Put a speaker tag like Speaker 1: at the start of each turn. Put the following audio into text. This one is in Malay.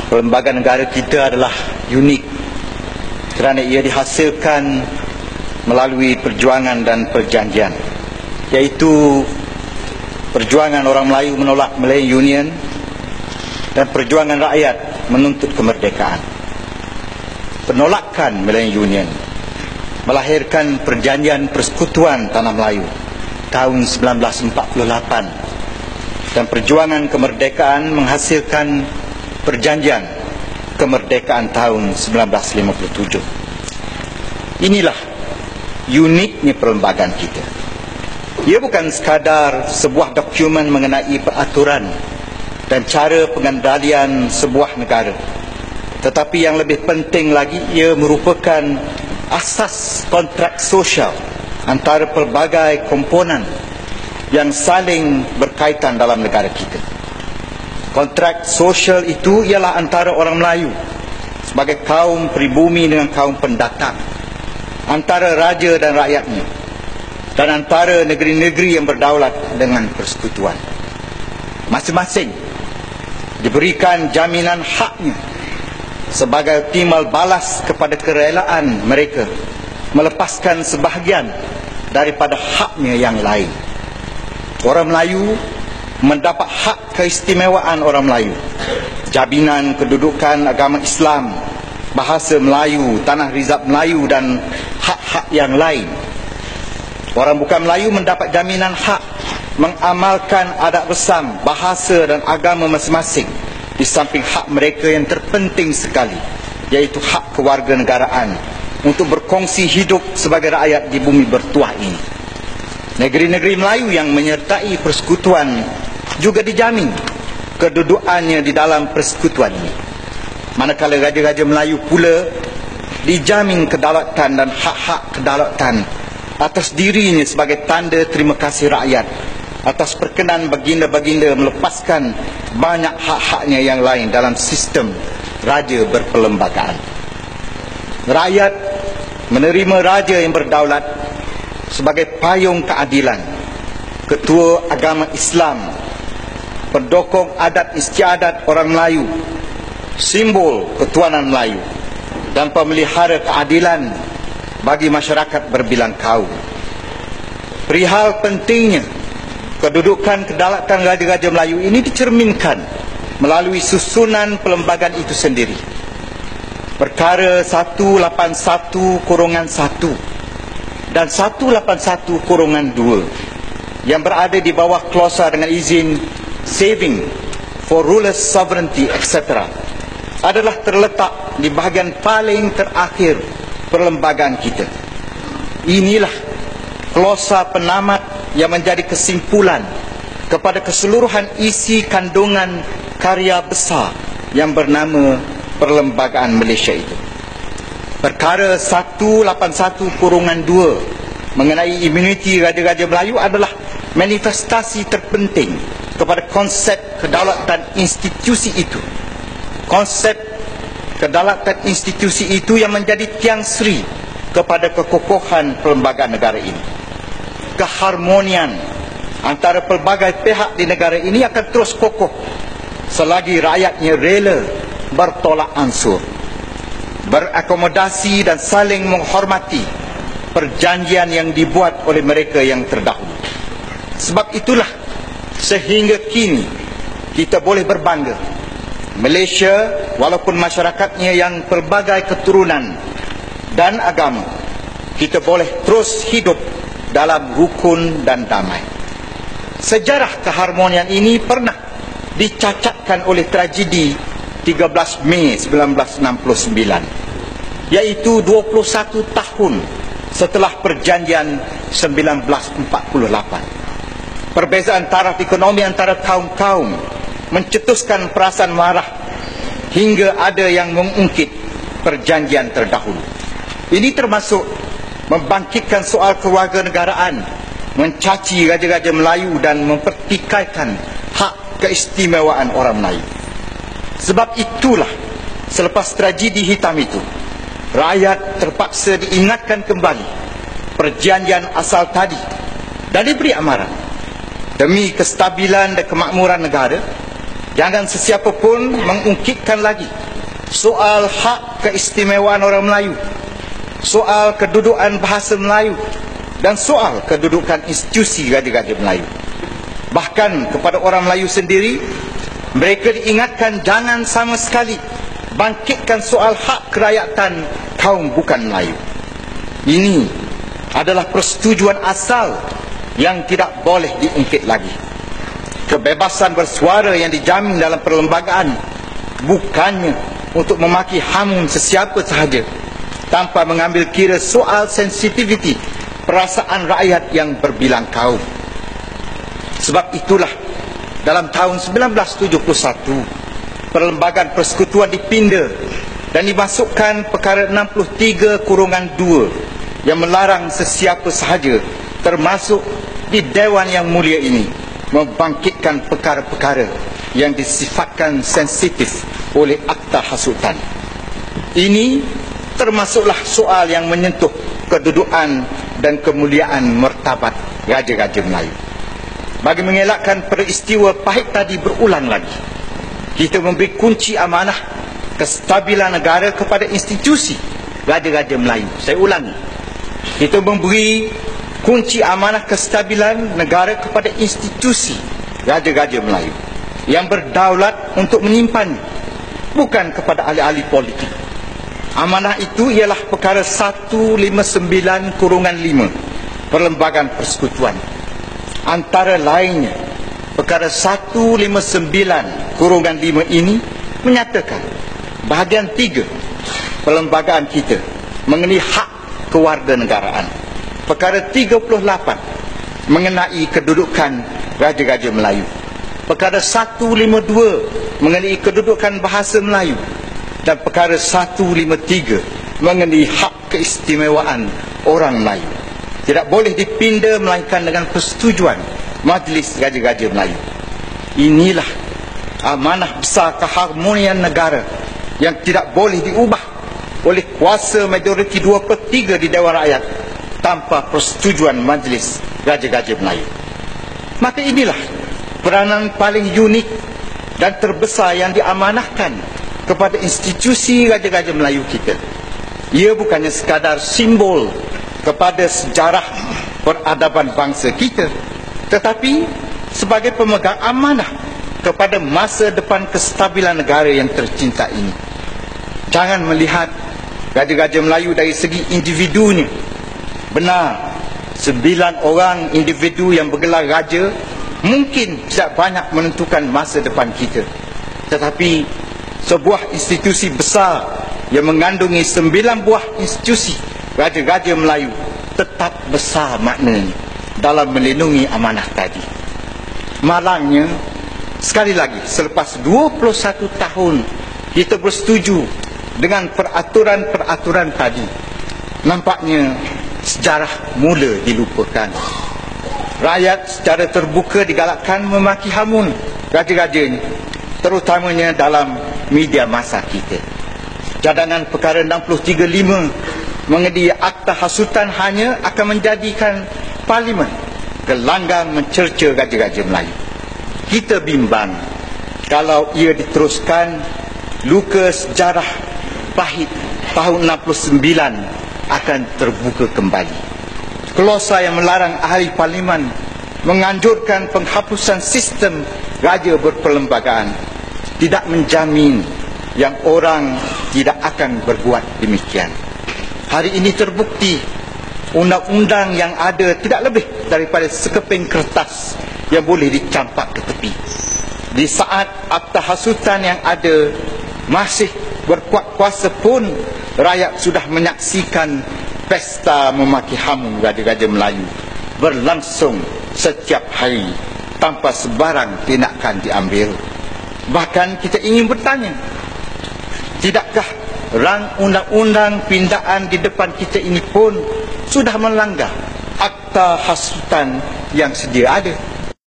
Speaker 1: Perlembagaan negara kita adalah unik kerana ia dihasilkan melalui perjuangan dan perjanjian, iaitu perjuangan orang Melayu menolak Malay Union dan perjuangan rakyat menuntut kemerdekaan. Penolakan Malay Union melahirkan perjanjian persekutuan Tanah Melayu tahun 1948 dan perjuangan kemerdekaan menghasilkan perjanjian kemerdekaan tahun 1957. Inilah uniknya perlembagaan kita. Ia bukan sekadar sebuah dokumen mengenai peraturan dan cara pengendalian sebuah negara, tetapi yang lebih penting lagi, ia merupakan asas kontrak sosial antara pelbagai komponen yang saling berkaitan dalam negara kita. Kontrak sosial itu ialah antara orang Melayu sebagai kaum pribumi dengan kaum pendatang, antara raja dan rakyatnya, dan antara negeri-negeri yang berdaulat dengan persekutuan. Masing-masing diberikan jaminan haknya sebagai timbal balas kepada kerelaan mereka melepaskan sebahagian daripada haknya yang lain. Orang Melayu mendapat hak keistimewaan orang Melayu, jaminan kedudukan agama Islam, bahasa Melayu, tanah rizab Melayu dan hak-hak yang lain. Orang bukan Melayu mendapat jaminan hak mengamalkan adat resam, bahasa dan agama masing-masing, di samping hak mereka yang terpenting sekali, iaitu hak kewarganegaraan untuk berkongsi hidup sebagai rakyat di bumi bertuah ini. Negeri-negeri Melayu yang menyertai persekutuan juga dijamin kedudukannya di dalam persekutuan ini, manakala raja-raja Melayu pula dijamin kedaulatan dan hak-hak kedaulatan atas dirinya sebagai tanda terima kasih rakyat atas perkenan baginda-baginda melepaskan banyak hak-haknya yang lain dalam sistem raja berperlembagaan. Rakyat menerima raja yang berdaulat sebagai payung keadilan, ketua agama Islam, pendokong adat istiadat orang Melayu, simbol ketuanan Melayu, dan pemelihara keadilan bagi masyarakat berbilang kaum. Perihal pentingnya kedudukan kedaulatan raja-raja Melayu ini dicerminkan melalui susunan perlembagaan itu sendiri. Perkara 181-1 dan 181-2 yang berada di bawah klausa dengan izin saving for rulers sovereignty etc. adalah terletak di bahagian paling terakhir perlembagaan kita. Inilah klausa penamat yang menjadi kesimpulan kepada keseluruhan isi kandungan karya besar yang bernama Perlembagaan Malaysia itu. Perkara 181-2 mengenai imuniti raja-raja Melayu adalah manifestasi terpenting kepada konsep kedaulatan institusi itu. Konsep kedaulatan institusi itu yang menjadi tiang seri kepada kekokohan perlembagaan negara ini. Keharmonian antara pelbagai pihak di negara ini akan terus kokoh selagi rakyatnya rela bertolak ansur, berakomodasi dan saling menghormati perjanjian yang dibuat oleh mereka yang terdahulu. Sebab itulah sehingga kini kita boleh berbangga, Malaysia walaupun masyarakatnya yang pelbagai keturunan dan agama, kita boleh terus hidup dalam rukun dan damai. Sejarah keharmonian ini pernah dicacatkan oleh tragedi 13 Mei 1969, iaitu 21 tahun setelah perjanjian 1948. Perbezaan taraf ekonomi antara kaum-kaum mencetuskan perasaan marah hingga ada yang mengungkit perjanjian terdahulu. Ini termasuk membangkitkan soal kewarganegaraan, mencaci raja-raja Melayu dan mempertikaikan hak keistimewaan orang Melayu. Sebab itulah selepas tragedi hitam itu, rakyat terpaksa diingatkan kembali perjanjian asal tadi dan diberi amaran demi kestabilan dan kemakmuran negara Jangan sesiapa pun mengungkitkan lagi soal hak keistimewaan orang Melayu, soal kedudukan bahasa Melayu, dan soal kedudukan institusi Gajah-Gajah Melayu. Bahkan kepada orang Melayu sendiri, mereka diingatkan jangan sama sekali bangkitkan soal hak kerakyatan kaum bukan Melayu. Ini adalah persetujuan asal yang tidak boleh diungkit lagi. Kebebasan bersuara yang dijamin dalam perlembagaan bukannya untuk memaki hamun sesiapa sahaja tanpa mengambil kira soal sensitiviti perasaan rakyat yang berbilang kaum. Sebab itulah dalam tahun 1971 Perlembagaan Persekutuan dipinda dan dimasukkan perkara 63/2 yang melarang sesiapa sahaja termasuk di Dewan yang mulia ini membangkitkan perkara-perkara yang disifatkan sensitif oleh akta hasutan. Ini termasuklah soal yang menyentuh kedudukan dan kemuliaan martabat Gajah-Gajah Melayu. Bagi mengelakkan peristiwa pahit tadi berulang lagi, kita memberi kunci amanah kestabilan negara kepada institusi Gajah-Gajah Melayu. Saya ulangi, kita memberi kunci amanah kestabilan negara kepada institusi Gajah-Gajah Melayu yang berdaulat untuk menyimpan, bukan kepada ahli-ahli politik. Amanah itu ialah perkara 159/5 Perlembagaan Persekutuan. Antara lainnya, perkara 159/5 ini menyatakan bahagian 3 perlembagaan kita mengenai hak kewarganegaraan. Perkara 38 mengenai kedudukan Gajah-Gajah Melayu. Perkara 152 mengenai kedudukan bahasa Melayu. Dan perkara 153 mengenai hak keistimewaan orang Melayu. Tidak boleh dipinda melainkan dengan persetujuan Majlis Gajah-Gajah Melayu. Inilah amanah besar keharmonian negara yang tidak boleh diubah oleh kuasa majoriti 2/3 di Dewan Rakyat tanpa persetujuan Majlis Gajah-Gajah Melayu. Maka inilah peranan paling unik dan terbesar yang diamanahkan kepada institusi Gajah-Gajah Melayu kita. Ia bukannya sekadar simbol kepada sejarah peradaban bangsa kita, tetapi sebagai pemegang amanah kepada masa depan kestabilan negara yang tercinta ini. Jangan melihat Gajah-Gajah Melayu dari segi individunya. Benar, 9 orang individu yang bergelar raja mungkin tidak banyak menentukan masa depan kita. Tetapi sebuah institusi besar yang mengandungi 9 buah institusi Gajah-Gajah Melayu tetap besar maknanya dalam melindungi amanah tadi. Malangnya, sekali lagi, selepas 21 tahun kita bersetuju dengan peraturan-peraturan tadi, nampaknya sejarah mula dilupakan. Rakyat secara terbuka digalakkan memaki hamun Gajah-Gajah ini, terutamanya dalam media masa kita. Cadangan perkara 63/5 mengenai akta hasutan hanya akan menjadikan Parlimen gelanggang mencerca Gajah-Gajah Melayu. Kita bimbang kalau ia diteruskan, luka sejarah pahit tahun 69 akan terbuka kembali. Klausa yang melarang ahli Parlimen menganjurkan penghapusan sistem raja berperlembagaan tidak menjamin yang orang tidak akan berbuat demikian. Hari ini terbukti undang-undang yang ada tidak lebih daripada sekeping kertas yang boleh dicampak ke tepi. Di saat akta hasutan yang ada masih berkuat kuasa pun, rakyat sudah menyaksikan pesta memaki hamun Gajah-Gajah Melayu berlangsung setiap hari tanpa sebarang tindakan diambil. Bahkan kita ingin bertanya, tidakkah rang undang-undang pindaan di depan kita ini pun sudah melanggar akta hasutan yang sedia ada?